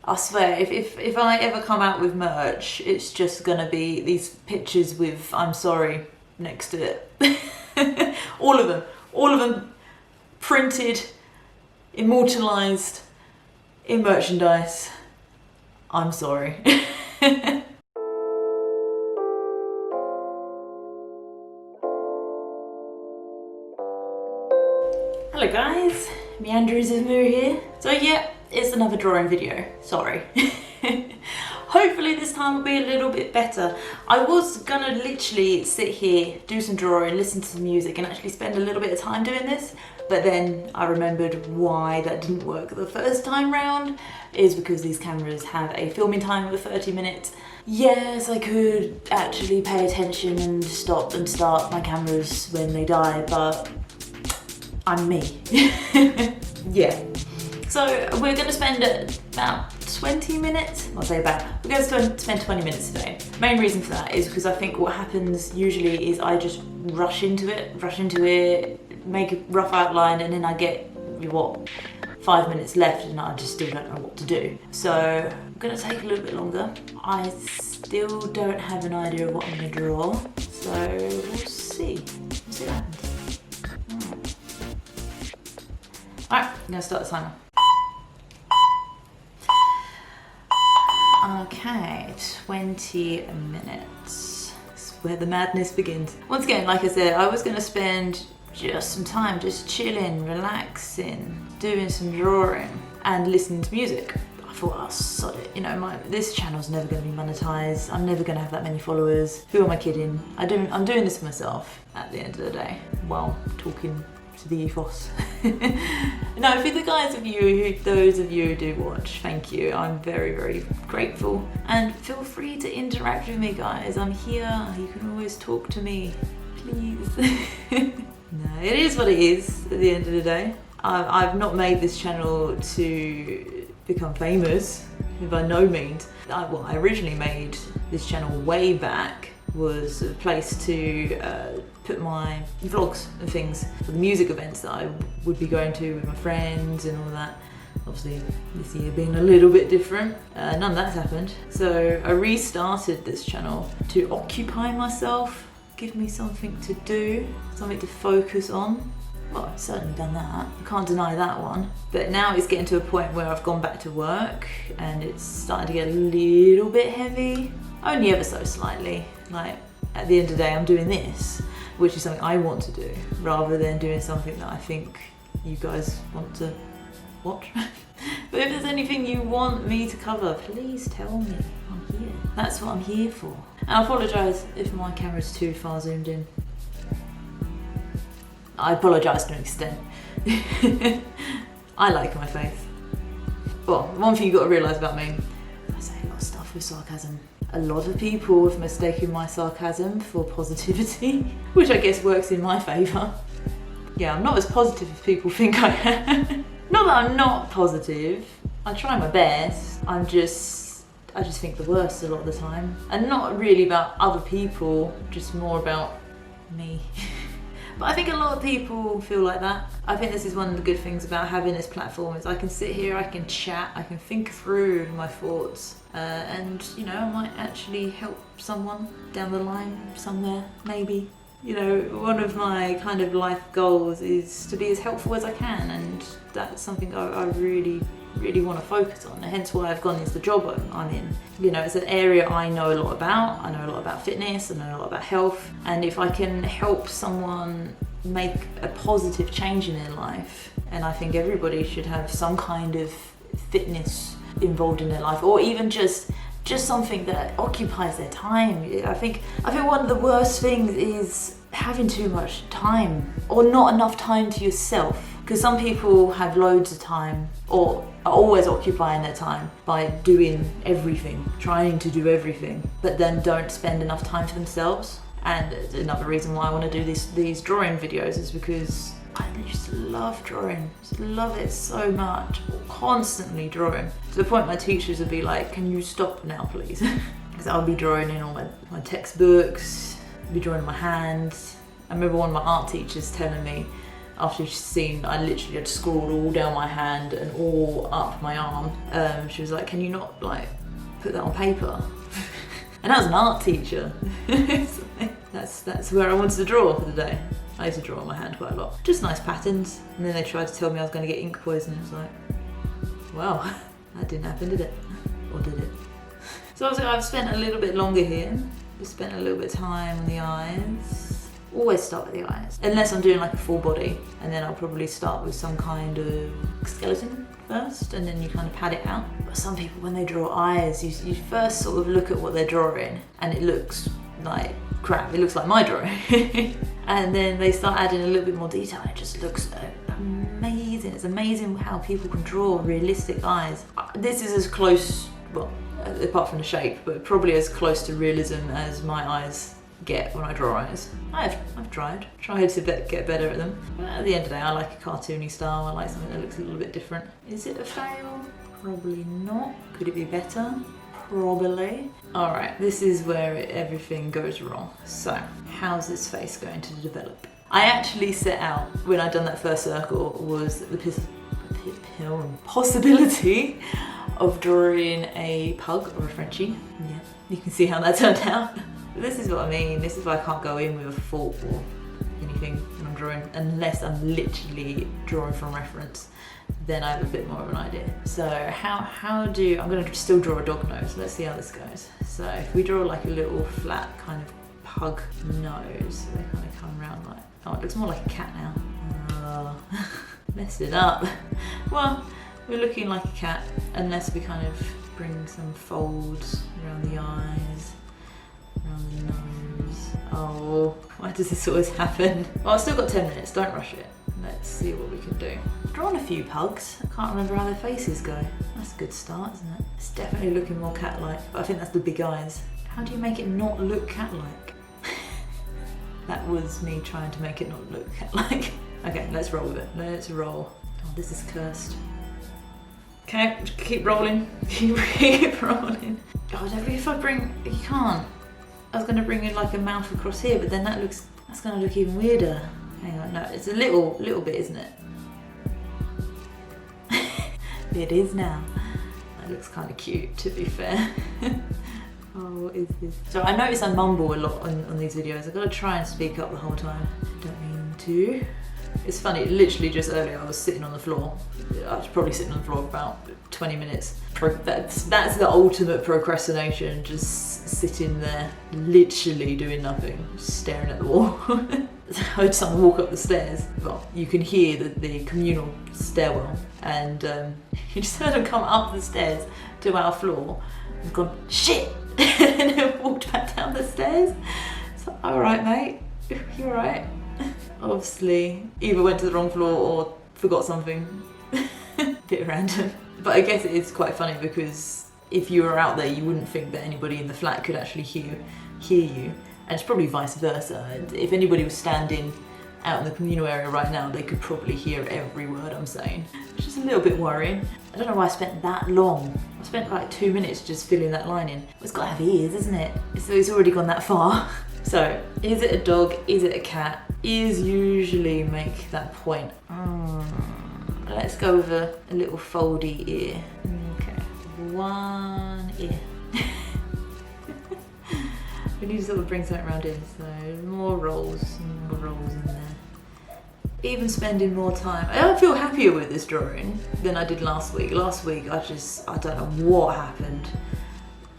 I swear, if I ever come out with merch, it's just gonna be these pictures with "I'm sorry" next to it. All of them printed, immortalized in merchandise. I'm sorry. Hello guys, Meanders of Moo here. So yeah, it's another drawing video, sorry. Hopefully this time will be a little bit better. I was gonna literally sit here, do some drawing, listen to some music and actually spend a little bit of time doing this, but then I remembered why that didn't work the first time round is because these cameras have a filming time of 30 minutes. Yes, I could actually pay attention and stop and start my cameras when they die, but I'm me. Yeah. So we're gonna spend about 20 minutes, I'll say about, we're gonna spend 20 minutes today. Main reason for that is because I think what happens usually is I just rush into it, make a rough outline, and then I get, 5 minutes left and I just still don't know what to do. So I'm gonna take a little bit longer. I still don't have an idea of what I'm gonna draw, so we'll see. We'll see what happens. Alright, I'm gonna start the timer. Okay, 20 minutes. That's where the madness begins. Once again, like I said, I was gonna spend just some time just chilling, relaxing, doing some drawing and listening to music. I thought, I'll sod it. You know, this channel's never gonna be monetized. I'm never gonna have that many followers. Who am I kidding? I'm doing this for myself at the end of the day while talking to the ethos. No, for the those of you who do watch, thank you. I'm very, very grateful. And feel free to interact with me, guys. I'm here. You can always talk to me, please. No, it is what it is at the end of the day. I've not made this channel to become famous, by no means. I originally made this channel way back was a place to put my vlogs and things for the music events that I would be going to with my friends and all that. Obviously this year being a little bit different, none of that's happened. So I restarted this channel to occupy myself, give me something to do, something to focus on. Well, I've certainly done that, I can't deny that one. But now it's getting to a point where I've gone back to work and it's starting to get a little bit heavy, only ever so slightly. Like, at the end of the day, I'm doing this, which is something I want to do, rather than doing something that I think you guys want to watch. But if there's anything you want me to cover, please tell me. I'm here. That's what I'm here for. And I apologise if my camera's too far zoomed in. I apologise to an extent. I like my face. Well, one thing you've got to realise about me, I say a lot of stuff with sarcasm. A lot of people have mistaken my sarcasm for positivity, which I guess works in my favour. Yeah, I'm not as positive as people think I am. Not that I'm not positive, I try my best. I just think the worst a lot of the time. And not really about other people, just more about me. But I think a lot of people feel like that. I think this is one of the good things about having this platform is I can sit here, I can chat, I can think through my thoughts. And you know, I might actually help someone down the line somewhere, maybe. You know, one of my kind of life goals is to be as helpful as I can, and that's something I really want to focus on, hence why I've gone into the job I'm in. You know, it's an area I know a lot about. I know a lot about fitness, I know a lot about health, and if I can help someone make a positive change in their life, and I think everybody should have some kind of fitness involved in their life, or even just something that occupies their time. I think one of the worst things is having too much time or not enough time to yourself, because some people have loads of time or are always occupying their time by doing everything, trying to do everything, but then don't spend enough time for themselves. And another reason why I want to do these drawing videos is because I just love drawing, just love it so much, constantly drawing. To the point my teachers would be like, can you stop now please? Because I'll be drawing in all my textbooks, I'll be drawing in my hands. I remember one of my art teachers telling me, after she'd seen I literally had scrawled all down my hand and all up my arm. She was like, can you not like put that on paper? And that was an art teacher. That's where I wanted to draw for the day. I used to draw on my hand quite a lot. Just nice patterns. And then they tried to tell me I was going to get ink poisoning. It's like, well, that didn't happen, did it? Or did it? So obviously I've spent a little bit longer here. I've spent a little bit of time on the eyes. Always start with the eyes. Unless I'm doing like a full body. And then I'll probably start with some kind of skeleton first, and then you kind of pad it out. But some people, when they draw eyes, you first sort of look at what they're drawing and it looks like crap. It looks like my drawing. And then they start adding a little bit more detail and it just looks amazing. It's amazing how people can draw realistic eyes. This is as close, well, apart from the shape, but probably as close to realism as my eyes get when I draw eyes. I've tried to get better at them. But at the end of the day, I like a cartoony style. I like something that looks a little bit different. Is it a fail? Probably not. Could it be better? Probably. All right, this is where everything goes wrong. So, how's this face going to develop? I actually set out, when I'd done that first circle, was the possibility of drawing a pug or a Frenchie. Yeah, you can see how that turned out. This is what I mean. This is why I can't go in with a fork or anything when I'm drawing, unless I'm literally drawing from reference. Then I have a bit more of an idea. So I'm going to still draw a dog nose. Let's see how this goes. So if we draw like a little flat kind of pug nose, they kind of come around like, oh, it looks more like a cat now. Messed it up. Well, we're looking like a cat, unless we kind of bring some folds around the eyes, around the nose. Oh, why does this always happen? Well, I've still got 10 minutes, don't rush it. Let's see what we can do. I've drawn a few pugs. I can't remember how their faces go. That's a good start, isn't it? It's definitely looking more cat-like, but I think that's the big eyes. How do you make it not look cat-like? That was me trying to make it not look cat-like. Okay, let's roll with it. Let's roll. Oh, this is cursed. Okay, keep rolling. Keep rolling. God, if I bring... You can't. I was going to bring in like a mouth across here, but then that's going to look even weirder. Hang on, no, it's a little bit, isn't it? It is now. That looks kind of cute, to be fair. Oh, what is this? So I notice I mumble a lot on these videos. I've got to try and speak up the whole time. Don't mean to. It's funny, literally just earlier I was sitting on the floor. I was probably sitting on the floor for about 20 minutes. That's the ultimate procrastination, just sitting there, literally doing nothing, just staring at the wall. I heard someone walk up the stairs. Well, you can hear the communal stairwell, and you just heard them come up the stairs to our floor and gone, shit! And then walked back down the stairs. So, alright mate, you alright? Obviously, either went to the wrong floor or forgot something. Bit random. But I guess it is quite funny because if you were out there, you wouldn't think that anybody in the flat could actually hear you. And it's probably vice versa. If anybody was standing out in the communal area right now, they could probably hear every word I'm saying. Which is a little bit worrying. I don't know why I spent that long. I spent like 2 minutes just filling that line in. It's got to have ears, isn't it? So it's already gone that far. So, is it a dog? Is it a cat? Ears usually make that point. Let's go with a little foldy ear. Okay, one ear. We need to sort of bring something around in, so more rolls in there. Even spending more time. I feel happier with this drawing than I did last week. Last week I don't know what happened.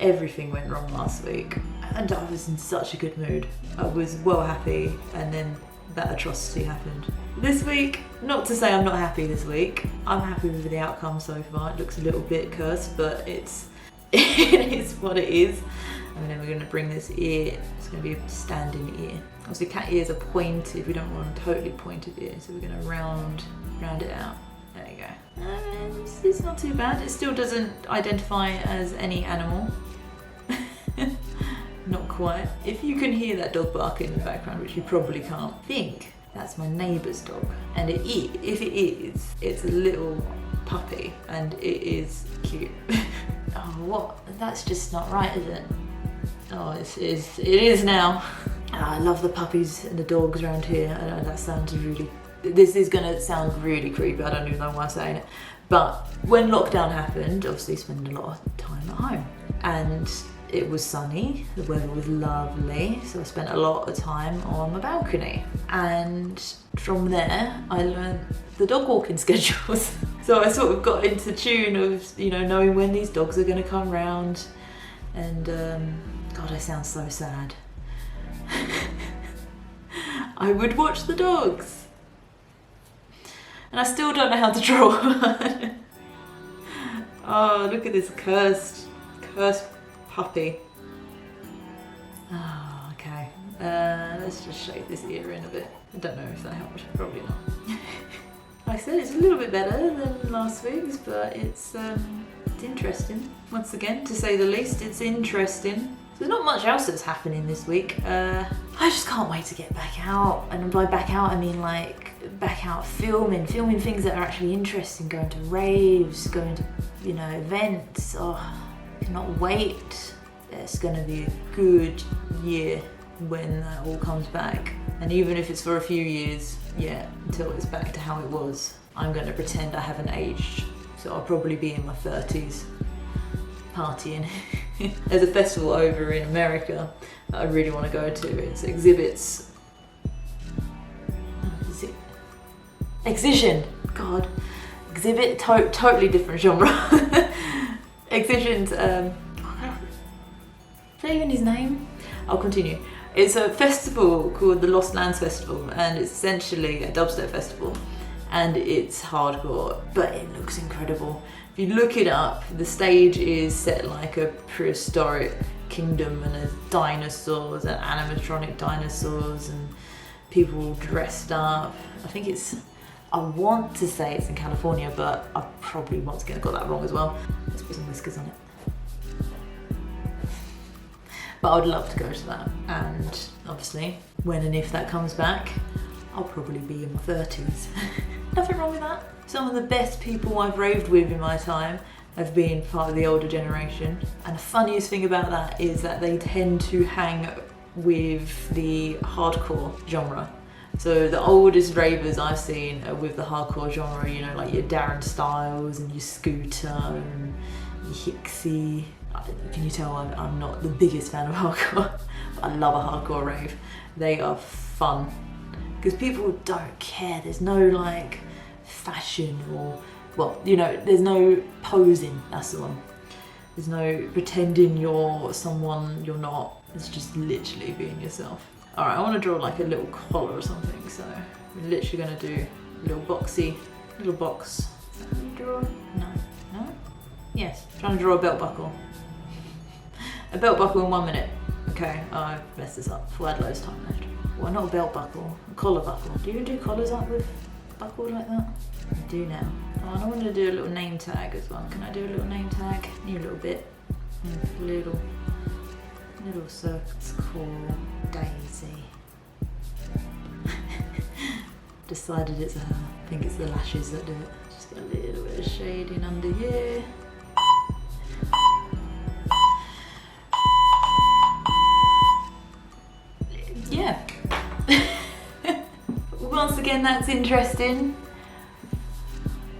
Everything went wrong last week. And I was in such a good mood. I was well happy, and then that atrocity happened. This week, not to say I'm not happy this week. I'm happy with the outcome so far. It looks a little bit cursed, but it is what it is. And then we're going to bring this ear, it's going to be a standing ear. Obviously cat ears are pointed, we don't want a totally pointed ear, so we're going to round it out. There you go. And it's not too bad. It still doesn't identify as any animal. Not quite. If you can hear that dog barking in the background, which you probably can't, think that's my neighbour's dog. And if it is, it's a little puppy and it is cute. Oh, what? That's just not right, is it? Oh, it is now. Oh, I love the puppies and the dogs around here. I know that sounds really This is gonna sound really creepy, I don't even know why I'm saying it. But when lockdown happened, obviously spent a lot of time at home. And it was sunny, the weather was lovely, so I spent a lot of time on my balcony. And from there, I learned the dog walking schedules. So I sort of got into tune of, knowing when these dogs are gonna come round. And God, I sound so sad. I would watch the dogs. And I still don't know how to draw one. Oh, look at this cursed puppy. Oh, okay. Let's just shape this ear in a bit. I don't know if that helped, probably not. Like I said, it's a little bit better than last week's, but it's interesting. Once again, to say the least, it's interesting. There's not much else that's happening this week. I just can't wait to get back out. And by back out, I mean like back out filming things that are actually interesting, going to raves, going to, events. Oh, I cannot wait. It's gonna be a good year when that all comes back. And even if it's for a few years, until it's back to how it was, I'm gonna pretend I haven't aged. So I'll probably be in my 30s, partying. There's a festival over in America that I really want to go to. It's Exhibits. Is it? Excision. God. Exhibit. Totally different genre. Excision's. Is that even his name? I'll continue. It's a festival called the Lost Lands Festival, and it's essentially a dubstep festival. And it's hardcore, but it looks incredible. If you look it up, the stage is set like a prehistoric kingdom, and there's dinosaurs and animatronic dinosaurs and people dressed up. I want to say it's in California, but I probably once again got that wrong as well. Let's put some whiskers on it. But I would love to go to that, and obviously when and if that comes back, I'll probably be in my 30s. Nothing wrong with that. Some of the best people I've raved with in my time have been part of the older generation. And the funniest thing about that is that they tend to hang with the hardcore genre. So the oldest ravers I've seen are with the hardcore genre, like your Darren Styles and your Scooter and your Hixie. Can you tell I'm not the biggest fan of hardcore? But I love a hardcore rave. They are fun. Because people don't care. There's no like fashion or, there's no posing, that's the one. There's no pretending you're someone you're not. It's just literally being yourself. All right, I want to draw like a little collar or something. So we're literally going to do a little box. Is that what you draw? No? Yes, trying to draw a belt buckle. A belt buckle in 1 minute. Okay, I messed this up. We had loads of time left. Well, not a belt buckle, a collar buckle. Do you even do collars up with buckle like that? I do now. Oh, and I wanted to do a little name tag as well. Can I do a little name tag? Need a little bit. Little circle. It's called Daisy. Decided it's a her. I think it's the lashes that do it. Just get a little bit of shading under here. Yeah. Once again, that's interesting.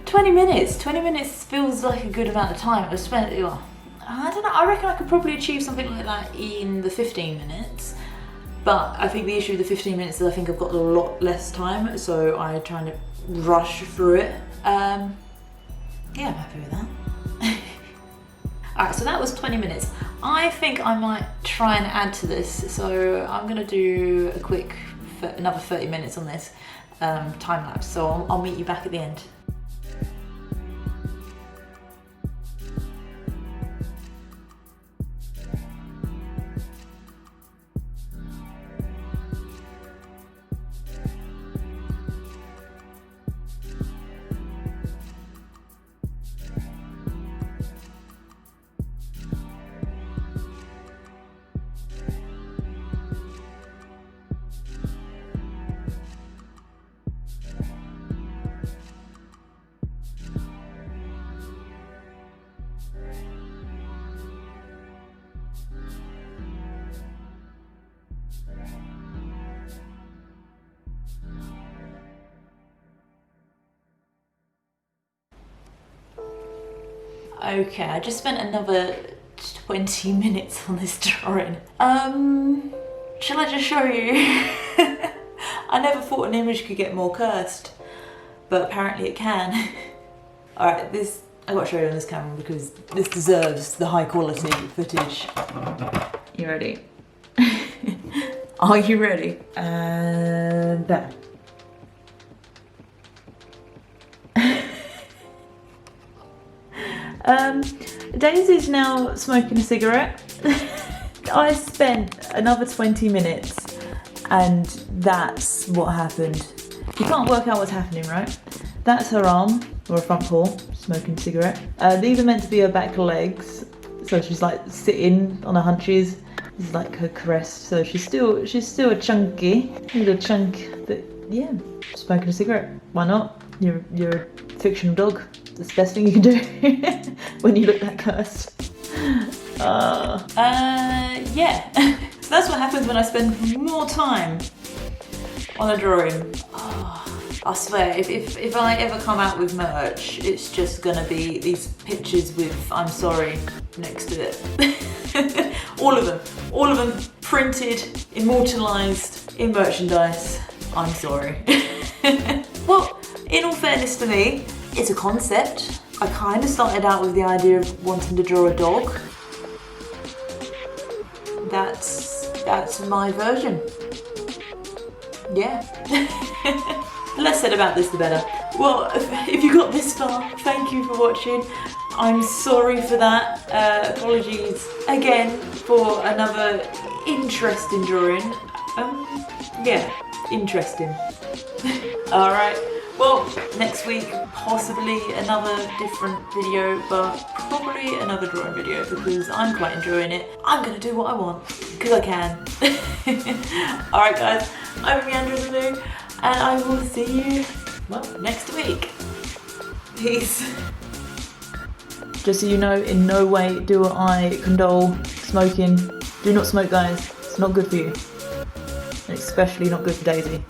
20 minutes. 20 minutes feels like a good amount of time. I spent, I don't know, I reckon I could probably achieve something like that in the 15 minutes. But I think the issue with the 15 minutes is I think I've got a lot less time, so I'm trying to rush through it. Yeah, I'm happy with that. Alright, so that was 20 minutes. I think I might try and add to this, so I'm gonna do a quick, another 30 minutes on this time lapse, so I'll meet you back at the end. Okay, I just spent another 20 minutes on this drawing. Shall I just show you? I never thought an image could get more cursed, but apparently it can. Alright, this, I gotta show you on this camera because this deserves the high quality footage. You ready? Are you ready? And there. Daisy's now smoking a cigarette. I spent another 20 minutes and that's what happened. You can't work out what's happening, right? That's her arm, or her front paw, smoking a cigarette. These are meant to be her back legs, so she's like sitting on her hunches. This is like her crest, so she's still a chunky little chunk, but yeah, smoking a cigarette. Why not? You're a fictional dog. That's the best thing you can do when you look that cursed. Yeah. So that's what happens when I spend more time on a drawing. Oh, I swear, if I ever come out with merch, it's just gonna be these pictures with "I'm sorry" next to it. All of them printed, immortalised in merchandise. I'm sorry. Well, in all fairness to me, it's a concept. I kind of started out with the idea of wanting to draw a dog. That's my version. Yeah. The less said about this, the better. Well, if you got this far, thank you for watching. I'm sorry for that. Apologies again for another interesting drawing. Yeah, interesting. Alright, well, next week, possibly another different video, but probably another drawing video because I'm quite enjoying it. I'm gonna do what I want, because I can. Alright guys, I'm Meandra the Moo, and I will see you, well, next week. Peace. Just so you know, in no way do I condone smoking. Do not smoke, guys. It's not good for you. And especially not good for Daisy.